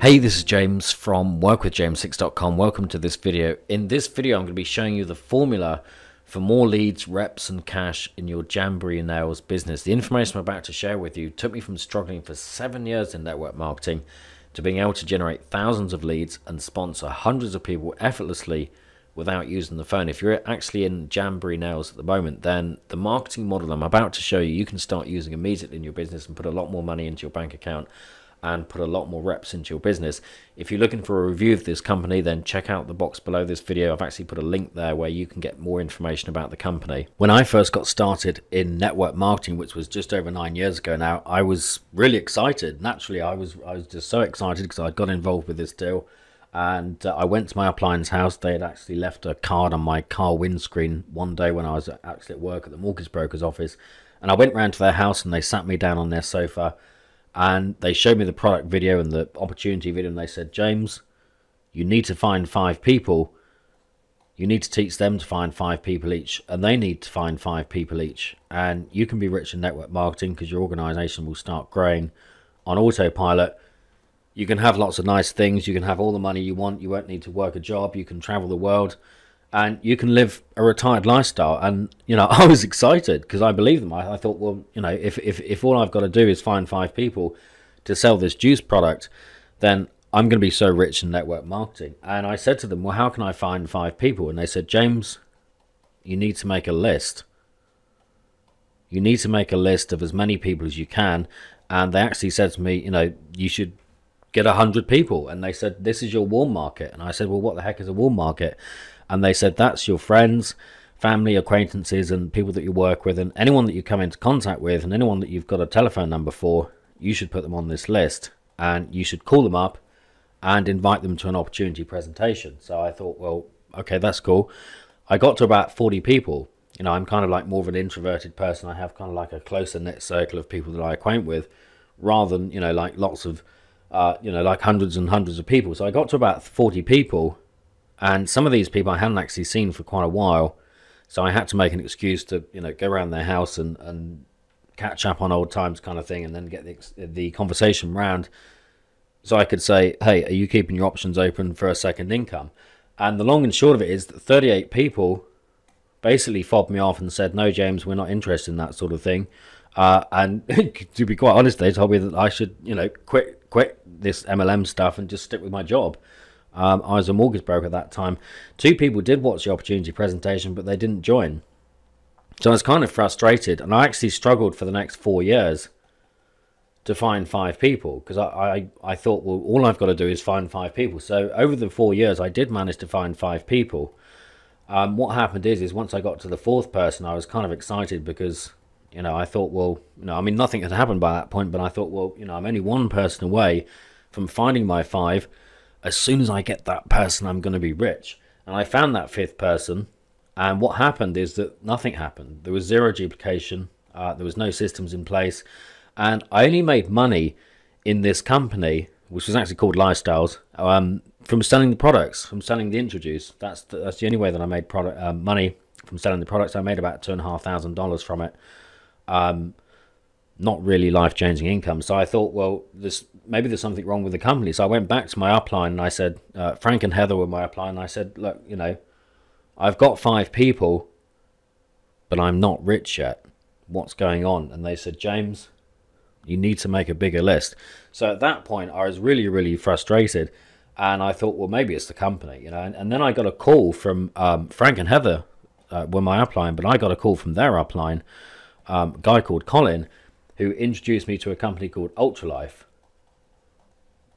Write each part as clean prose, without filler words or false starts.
Hey, this is James from workwithjames6.com. Welcome to this video. In this video, I'm going to be showing you the formula for more leads, reps, and cash in your Jamberry Nails business. The information I'm about to share with you took me from struggling for 7 years in network marketing to being able to generate thousands of leads and sponsor hundreds of people effortlessly without using the phone. If you're actually in Jamberry Nails at the moment, then the marketing model I'm about to show you, you can start using immediately in your business and put a lot more money into your bank account and put a lot more reps into your business. If you're looking for a review of this company, then check out the box below this video. I've actually put a link there where you can get more information about the company. When I first got started in network marketing, which was just over 9 years ago now, I was really excited. Naturally, I was just so excited because I got involved with this deal. And I went to my upline's house. They had actually left a card on my car windscreen one day when I was actually at work at the mortgage broker's office. And I went round to their house and they sat me down on their sofa and they showed me the product video and the opportunity video, and they said, James, you need to find 5 people. You need to teach them to find 5 people each, and they need to find 5 people each. And you can be rich in network marketing because your organization will start growing on autopilot. You can have lots of nice things. You can have all the money you want. You won't need to work a job. You can travel the world. And you can live a retired lifestyle. And, you know, I was excited because I believed them. I thought, well, you know, if all I've got to do is find 5 people to sell this juice product, then I'm going to be so rich in network marketing. And I said to them, well, how can I find 5 people? And they said, James, you need to make a list. You need to make a list of as many people as you can. And they actually said to me, you know, you should get 100 people. And they said, this is your warm market. And I said, well, what the heck is a warm market? And they said, that's your friends, family, acquaintances, and people that you work with, and anyone that you come into contact with, and anyone that you've got a telephone number for, you should put them on this list, and you should call them up and invite them to an opportunity presentation. So I thought, well, okay, that's cool. I got to about 40 people. You know, I'm kind of like more of an introverted person. I have kind of like a closer knit circle of people that I acquaint with, rather than, you know, like lots of, you know, like hundreds and hundreds of people. So I got to about 40 people. And some of these people I hadn't actually seen for quite a while, so I had to make an excuse to, you know, go around their house and catch up on old times kind of thing, and then get the conversation round, so I could say, hey, are you keeping your options open for a second income? And the long and short of it is that 38 people basically fobbed me off and said, no, James, we're not interested in that sort of thing. And to be quite honest, they told me that I should, you know, quit this MLM stuff and just stick with my job. I was a mortgage broker at that time. 2 people did watch the opportunity presentation, but they didn't join. So I was kind of frustrated, and I actually struggled for the next 4 years to find 5 people, because I thought, well, all I've got to do is find 5 people. So over the 4 years, I did manage to find 5 people. What happened is once I got to the 4th person, I was kind of excited because, you know, I thought, well, you know, I mean, nothing had happened by that point, but I thought, well, you know, I'm only 1 person away from finding my 5. As soon as I get that person, I'm going to be rich. And I found that 5th person, and what happened is that nothing happened. There was 0 duplication, there was no systems in place, and I only made money in this company, which was actually called Lifestyles, from selling the products, from selling the Introduce. That's the only way that I made money from selling the products. I made about $2,500 from it. Not really life-changing income. So I thought, well, maybe there's something wrong with the company. So I went back to my upline and I said, Frank and Heather were my upline, and I said, look, you know, I've got 5 people, but I'm not rich yet. What's going on? And they said, James, you need to make a bigger list. So at that point, I was really, really frustrated, and I thought, well, maybe it's the company, you know. And then I got a call from Frank and Heather were my upline, but I got a call from their upline, a guy called Colin, who introduced me to a company called Ultralife.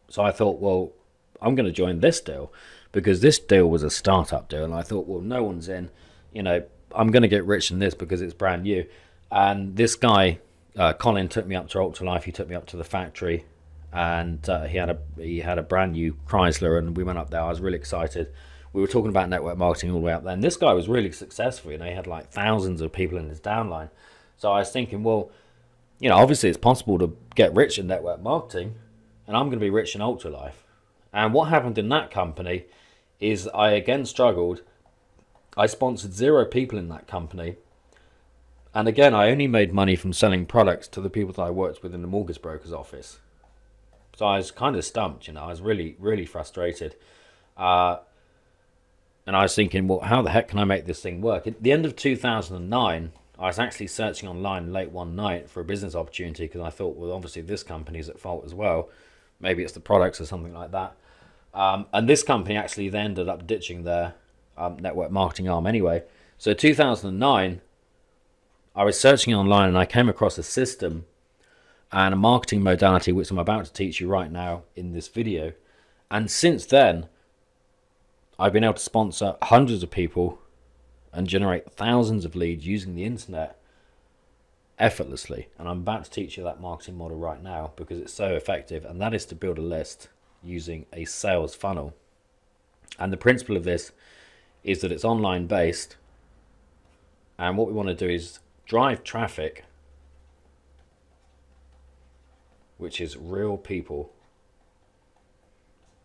So I thought, well, I'm going to join this deal, because this deal was a startup deal. And I thought, well, no one's in, you know, I'm going to get rich in this because it's brand new. And this guy, Colin, took me up to Ultralife. He took me up to the factory, and he had a brand new Chrysler, and we went up there. I was really excited. We were talking about network marketing all the way up there. And this guy was really successful. You know, he had like thousands of people in his downline. So I was thinking, well, you know, obviously it's possible to get rich in network marketing, and I'm going to be rich in Ultralife. And what happened in that company is I again struggled. I sponsored 0 people in that company. And again, I only made money from selling products to the people that I worked with in the mortgage broker's office. So I was kind of stumped, I was really frustrated. And I was thinking, well, how the heck can I make this thing work? At the end of 2009, I was actually searching online late one night for a business opportunity because I thought, well, obviously this company's at fault as well. Maybe it's the products or something like that. And this company actually then ended up ditching their network marketing arm anyway. So 2009, I was searching online and I came across a system and a marketing modality which I'm about to teach you right now in this video. And since then, I've been able to sponsor hundreds of people and generate thousands of leads using the internet effortlessly. And I'm about to teach you that marketing model right now because it's so effective, and that is to build a list using a sales funnel. And the principle of this is that it's online based, and what we want to do is drive traffic, which is real people,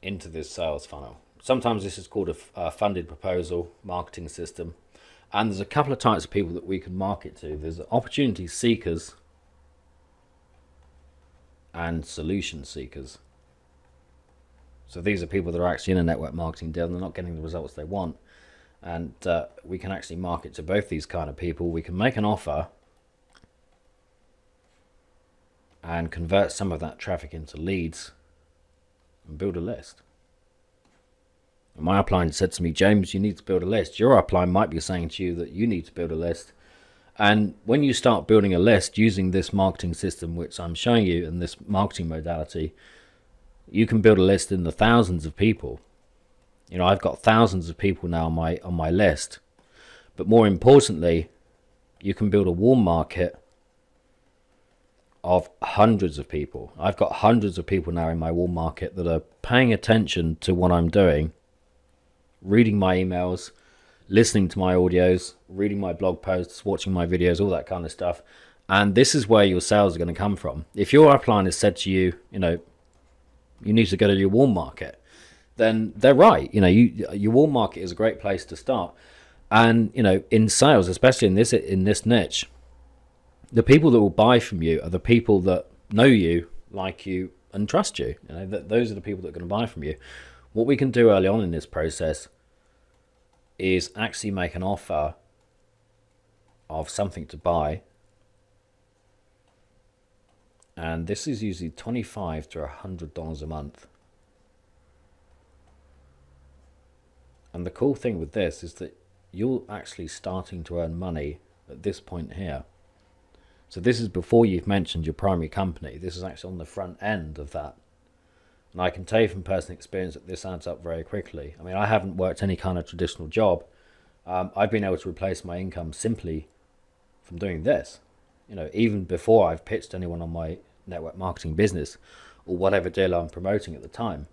into this sales funnel. Sometimes this is called a funded proposal marketing system. And there's a couple of types of people that we can market to. There's opportunity seekers and solution seekers. So these are people that are actually in a network marketing deal and they're not getting the results they want. And we can actually market to both these kind of people. We can make an offer and convert some of that traffic into leads and build a list. My upline said to me, James, you need to build a list. Your upline might be saying to you that you need to build a list. And when you start building a list using this marketing system, which I'm showing you in this marketing modality, you can build a list in the thousands of people. I've got thousands of people now on my list. But more importantly, you can build a warm market of hundreds of people. I've got hundreds of people now in my warm market that are paying attention to what I'm doing, reading my emails, listening to my audios, reading my blog posts, watching my videos, all that kind of stuff. And this is where your sales are going to come from. If your upline has said to you, you need to go to your warm market, then they're right. Your warm market is a great place to start. And in sales, especially in this niche, the people that will buy from you are the people that know you, like you, and trust you. Those are the people that are going to buy from you. What we can do early on in this process is actually make an offer of something to buy. And this is usually $25 to $100 a month. And the cool thing with this is that you're actually starting to earn money at this point here. So this is before you've mentioned your primary company. This is actually on the front end of that. And I can tell you from personal experience that this adds up very quickly. I mean, I haven't worked any kind of traditional job. I've been able to replace my income simply from doing this. Even before I've pitched anyone on my network marketing business or whatever deal I'm promoting at the time.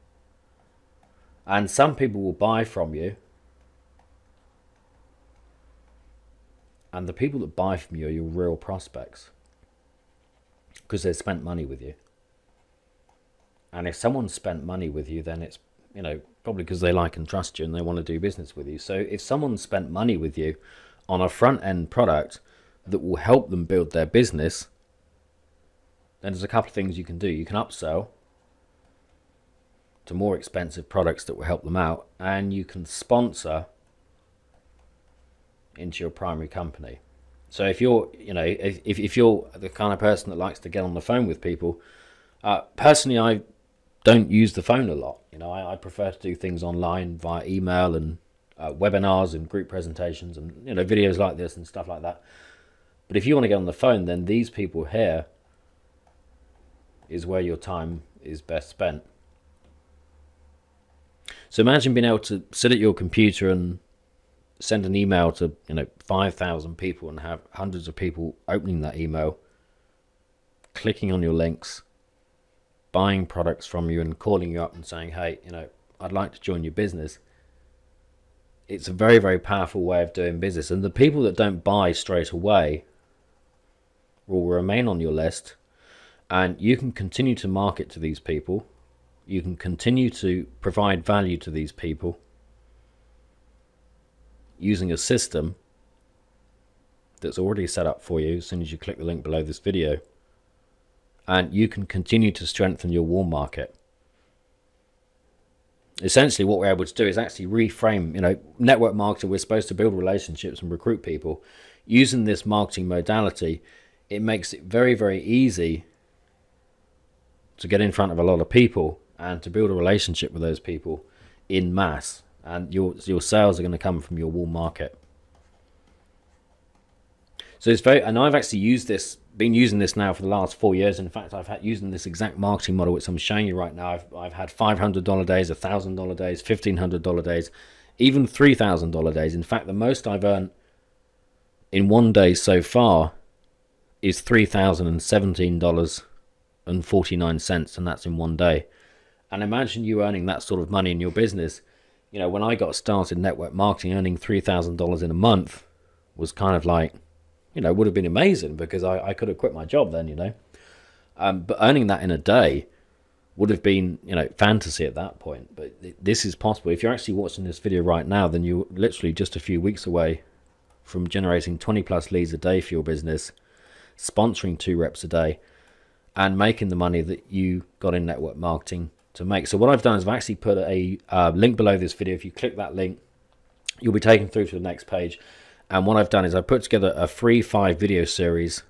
And some people will buy from you. And the people that buy from you are your real prospects because they've spent money with you. And if someone's spent money with you, then it's, probably because they like and trust you and they want to do business with you. So if someone's spent money with you on a front-end product that will help them build their business, then there's a couple of things you can do. You can upsell to more expensive products that will help them out, and you can sponsor into your primary company. So if you're, if you're the kind of person that likes to get on the phone with people, personally, I don't use the phone a lot. I prefer to do things online via email and webinars and group presentations and videos like this and stuff like that. But if you want to get on the phone, then these people here is where your time is best spent. So imagine being able to sit at your computer and send an email to 5,000 people and have hundreds of people opening that email, clicking on your links, buying products from you and calling you up and saying, hey, I'd like to join your business. It's a very, very powerful way of doing business. And the people that don't buy straight away will remain on your list, and you can continue to market to these people. You can continue to provide value to these people using a system that's already set up for you as soon as you click the link below this video. And you can continue to strengthen your warm market. essentially what we're able to do is actually reframe, you know, network marketing. We're supposed to build relationships and recruit people. Using this marketing modality, it makes it very, very easy to get in front of a lot of people and to build a relationship with those people in mass. And your sales are going to come from your warm market. So it's very, and I've actually been using this now for the last 4 years. In fact, I've had using this exact marketing model, which I'm showing you right now. I've had $500 days, $1,000 days, $1,500 days, even $3,000 days. In fact, the most I've earned in one day so far is $3,017.49, and that's in one day. And imagine you earning that sort of money in your business. You know, when I got started in network marketing, earning $3,000 in a month was kind of like, you know, would have been amazing, because I could have quit my job then, you know. But earning that in a day would have been, you know, fantasy at that point. But this is possible. If you're actually watching this video right now, then you're literally just a few weeks away from generating 20 plus leads a day for your business, sponsoring 2 reps a day, and making the money that you got in network marketing to make. So what I've done is I've actually put a link below this video. If you click that link, you'll be taken through to the next page. And what I've done is I put together a free 5 video series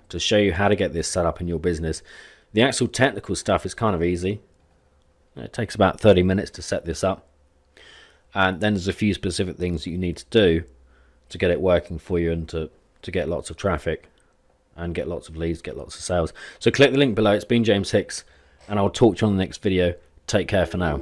to show you how to get this set up in your business. The actual technical stuff is kind of easy. It takes about 30 minutes to set this up. And then there's a few specific things that you need to do to get it working for you, and to get lots of traffic and get lots of leads, get lots of sales. So click the link below. It's been James Hicks, and I'll talk to you on the next video. Take care for now.